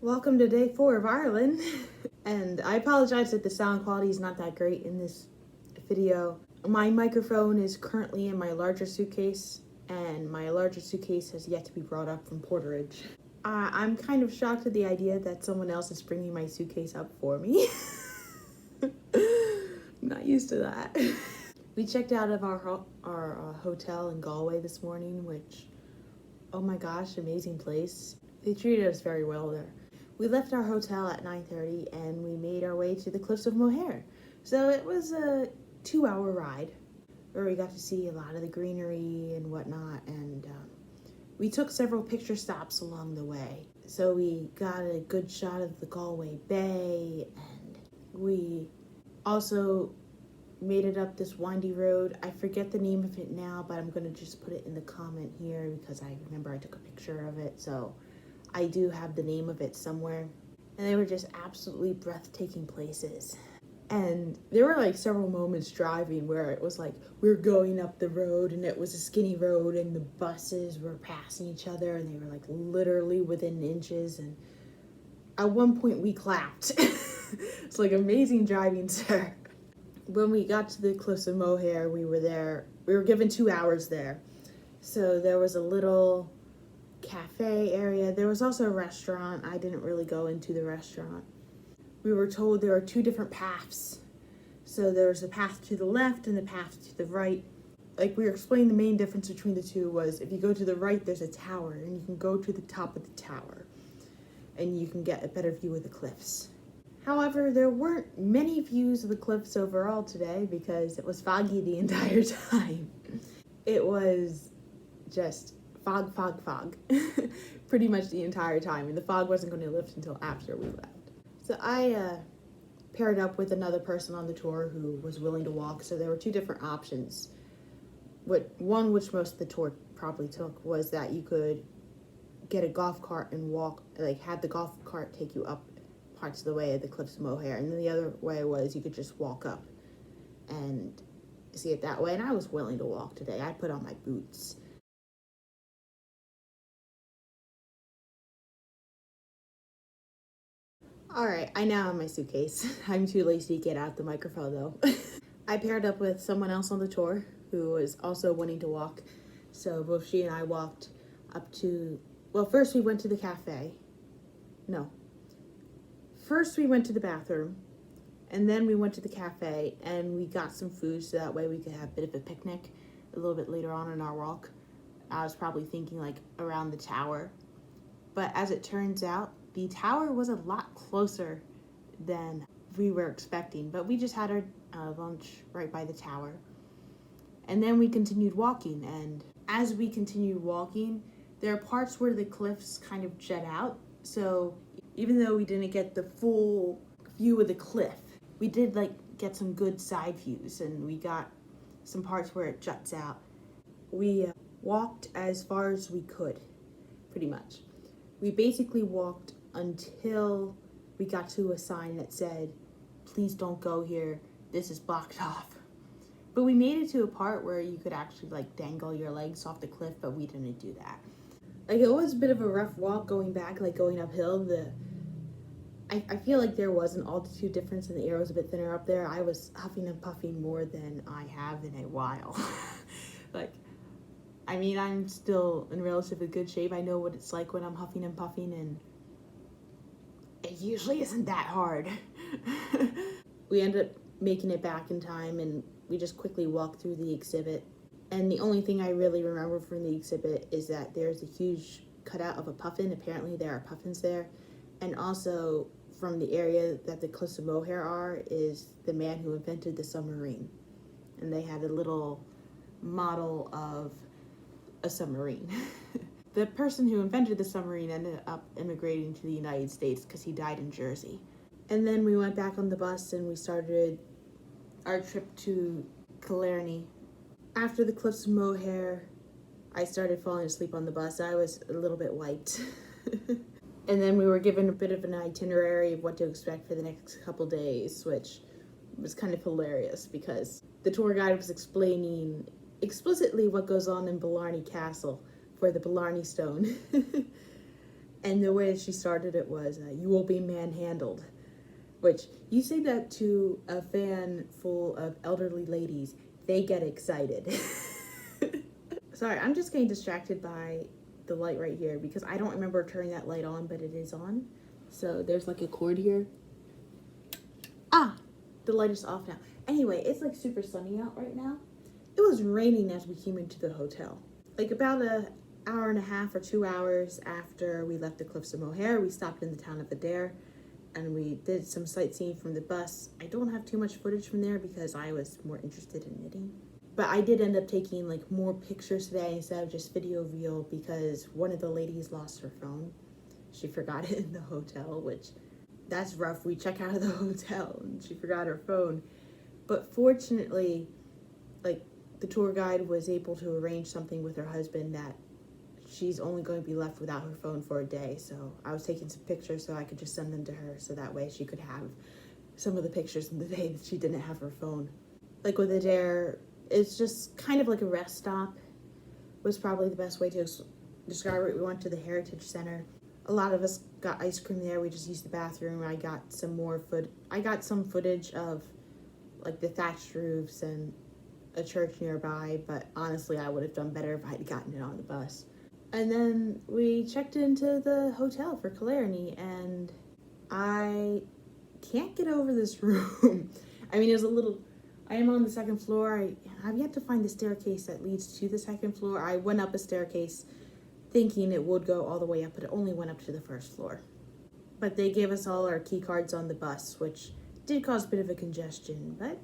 Welcome to day 4 of Ireland. And I apologize that the sound quality is not that great in this video. My microphone is currently in my larger suitcase, and my larger suitcase has yet to be brought up from Porterage. I'm kind of shocked at the idea that someone else is bringing my suitcase up for me. Not used to that. We checked out of our hotel in Galway this morning, which, oh my gosh, amazing place. They treated us very well there. We left our hotel at 9:30 and we made our way to the Cliffs of Moher. So it was a 2-hour ride where we got to see a lot of the greenery and whatnot, and we took several picture stops along the way. So we got a good shot of the Galway Bay, and we also made it up this windy road. I forget the name of it now, but I'm going to just put it in the comment here because I remember I took a picture of it, so I do have the name of it somewhere. And they were just absolutely breathtaking places. And there were like several moments driving where it was like we were going up the road and it was a skinny road and the buses were passing each other and they were like literally within inches, and at one point we clapped. It's like amazing driving, sir. When we got to the Cliffs of Moher, we were given 2 hours there. So there was a little cafe area. There was also a restaurant. I didn't really go into the restaurant. We were told there are 2 different paths. So there was a path to the left and the path to the right. Like we were explaining, the main difference between the two was if you go to the right, there's a tower and you can go to the top of the tower and you can get a better view of the cliffs. However, there weren't many views of the cliffs overall today because it was foggy the entire time. It was just fog. Pretty much the entire time, and the fog wasn't going to lift until after we left. So I paired up with another person on the tour who was willing to walk, so there were 2 different options. One, which most of the tour probably took, was that you could get a golf cart and walk, like have the golf cart take you up parts of the way of the Cliffs of Moher, and then the other way was you could just walk up and see it that way, and I was willing to walk today. I put on my boots. Alright, I now have my suitcase. I'm too lazy to get out the microphone though. I paired up with someone else on the tour who was also wanting to walk. So both she and I walked up to, well, first we went to the cafe. No. First we went to the bathroom, and then we went to the cafe and we got some food so that way we could have a bit of a picnic a little bit later on in our walk. I was probably thinking like around the tower. But as it turns out, the tower was a lot closer than we were expecting, but we just had our lunch right by the tower. And then we continued walking, and as we continued walking, there are parts where the cliffs kind of jet out. So even though we didn't get the full view of the cliff, we did like get some good side views, and we got some parts where it juts out. We walked as far as we could, pretty much. We basically walked until we got to a sign that said, "Please don't go here, this is blocked off." But we made it to a part where you could actually like dangle your legs off the cliff, but we didn't do that. Like it was a bit of a rough walk going back, like going uphill. I feel like there was an altitude difference and the air was a bit thinner up there. I was huffing and puffing more than I have in a while. Like, I mean, I'm still in relatively good shape. I know what it's like when I'm huffing and puffing, and it usually isn't that hard. We ended up making it back in time, and we just quickly walked through the exhibit. And the only thing I really remember from the exhibit is that there's a huge cutout of a puffin. Apparently there are puffins there. And also from the area that the Cliffs of Moher are is the man who invented the submarine. And they had a little model of a submarine. The person who invented the submarine ended up immigrating to the United States because he died in Jersey. And then we went back on the bus and we started our trip to Killarney. After the Cliffs of Moher, I started falling asleep on the bus. I was a little bit wiped. And then we were given a bit of an itinerary of what to expect for the next couple days, which was kind of hilarious because the tour guide was explaining explicitly what goes on in Blarney Castle for the Blarney Stone. And the way she started it was, you will be manhandled. Which, you say that to a fan full of elderly ladies, they get excited. Sorry, I'm just getting distracted by the light right here because I don't remember turning that light on, but it is on. So there's like a cord here. Ah, the light is off now. Anyway, it's like super sunny out right now. It was raining as we came into the hotel. Like about an hour and a half or 2 hours after we left the Cliffs of Moher, we stopped in the town of Adair and we did some sightseeing from the bus. I don't have too much footage from there because I was more interested in knitting. But I did end up taking like more pictures today instead of just video reel because one of the ladies lost her phone. She forgot it in the hotel, which that's rough. We check out of the hotel and she forgot her phone. But fortunately, like the tour guide was able to arrange something with her husband that she's only going to be left without her phone for a day. So I was taking some pictures so I could just send them to her so that way she could have some of the pictures in the day that she didn't have her phone. Like with Adair, it's just kind of like a rest stop was probably the best way to describe it. We went to the Heritage Center. A lot of us got ice cream there. We just used the bathroom. I got some footage of like the thatched roofs and a church nearby, but honestly I would have done better if I had gotten it on the bus. And then we checked into the hotel for Killarney and I can't get over this room. I mean, I am on the second floor. I've yet to find the staircase that leads to the second floor. I went up a staircase thinking it would go all the way up, but it only went up to the first floor. But they gave us all our key cards on the bus, which did cause a bit of a congestion, but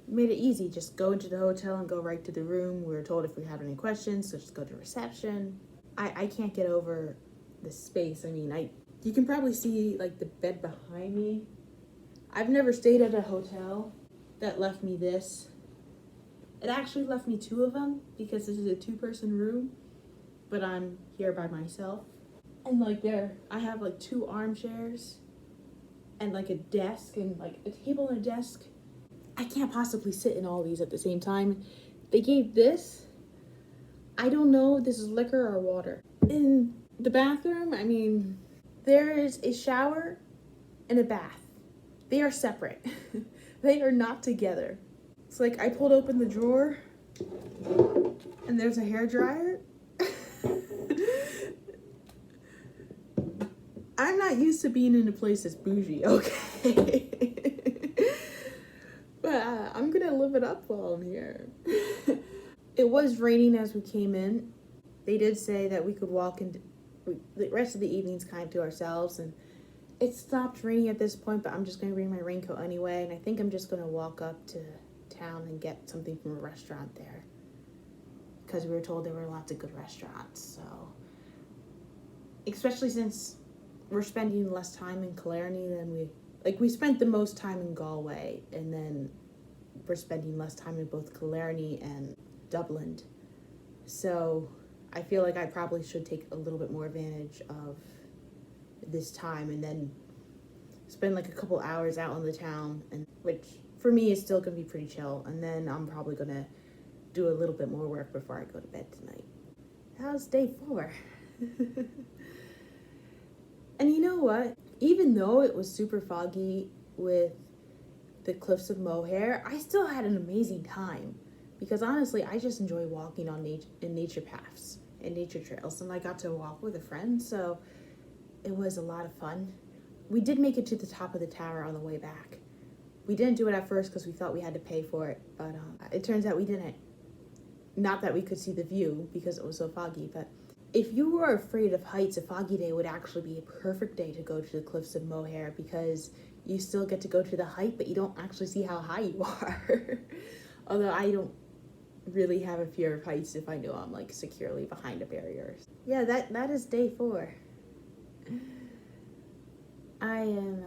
made it easy. Just go into the hotel and go right to the room. We were told if we had any questions, so just go to reception. I can't get over the space. I mean, you can probably see like the bed behind me. I've never stayed at a hotel that left me this. It actually left me 2 of them because this is a 2-person room, but I'm here by myself. And like there, I have like 2 armchairs and like a desk and like a table and a desk. I can't possibly sit in all these at the same time. They gave this. I don't know if this is liquor or water. In the bathroom, I mean, there is a shower and a bath. They are separate. They are not together. It's like I pulled open the drawer and there's a hairdryer. I'm not used to being in a place that's bougie, okay? But I'm gonna live it up while I'm here. It was raining as we came in. They did say that we could walk into the rest of the evening's kind of to ourselves, and it stopped raining at this point, but I'm just going to bring my raincoat anyway, and I think I'm just going to walk up to town and get something from a restaurant there. Because we were told there were lots of good restaurants, so. Especially since we're spending less time in Killarney than we spent the most time in Galway, and then we're spending less time in both Killarney and Dublin. So I feel like I probably should take a little bit more advantage of this time and then spend like a couple hours out on the town, and which for me is still gonna be pretty chill, and then I'm probably gonna do a little bit more work before I go to bed tonight. How's day 4? And you know what, even though it was super foggy with the Cliffs of Moher, I still had an amazing time because honestly I just enjoy walking on nature paths and nature trails, and I got to walk with a friend, so it was a lot of fun. We did make it to the top of the tower on the way back. We didn't do it at first because we thought we had to pay for it, but it turns out we didn't. Not that we could see the view because it was so foggy, but if you were afraid of heights, a foggy day would actually be a perfect day to go to the Cliffs of Moher because you still get to go to the height, but you don't actually see how high you are. Although I don't really have a fear of heights if I know I'm like securely behind a barrier. Yeah, that is day 4. I am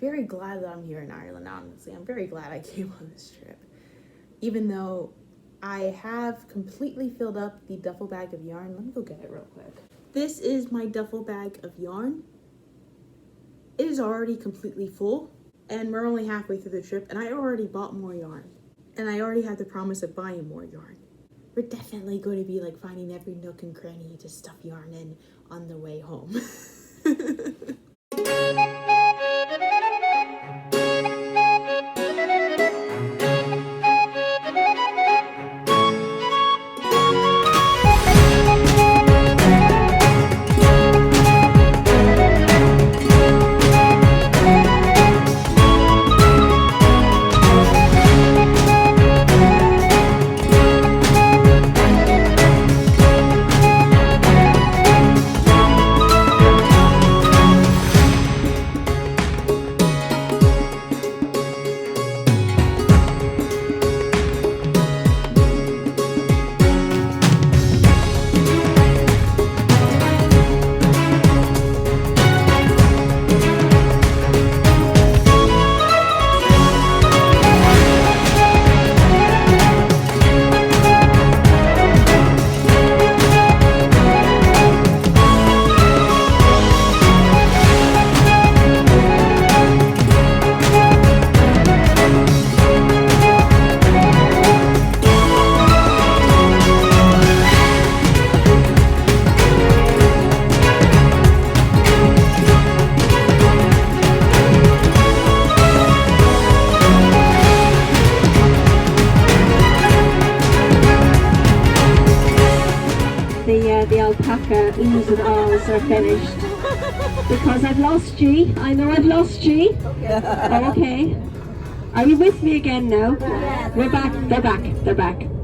very glad that I'm here in Ireland, honestly. I'm very glad I came on this trip. Even though I have completely filled up the duffel bag of yarn. Let me go get it real quick. This is my duffel bag of yarn. It is already completely full, and we're only halfway through the trip, and I already bought more yarn. And I already had the promise of buying more yarn. we're definitely going to be like finding every nook and cranny to stuff yarn in on the way home. The alpaca oohs and ahs are finished because I've lost G. I know I've lost G. Oh, okay. Are you with me again now? We're back. They're back. They're back.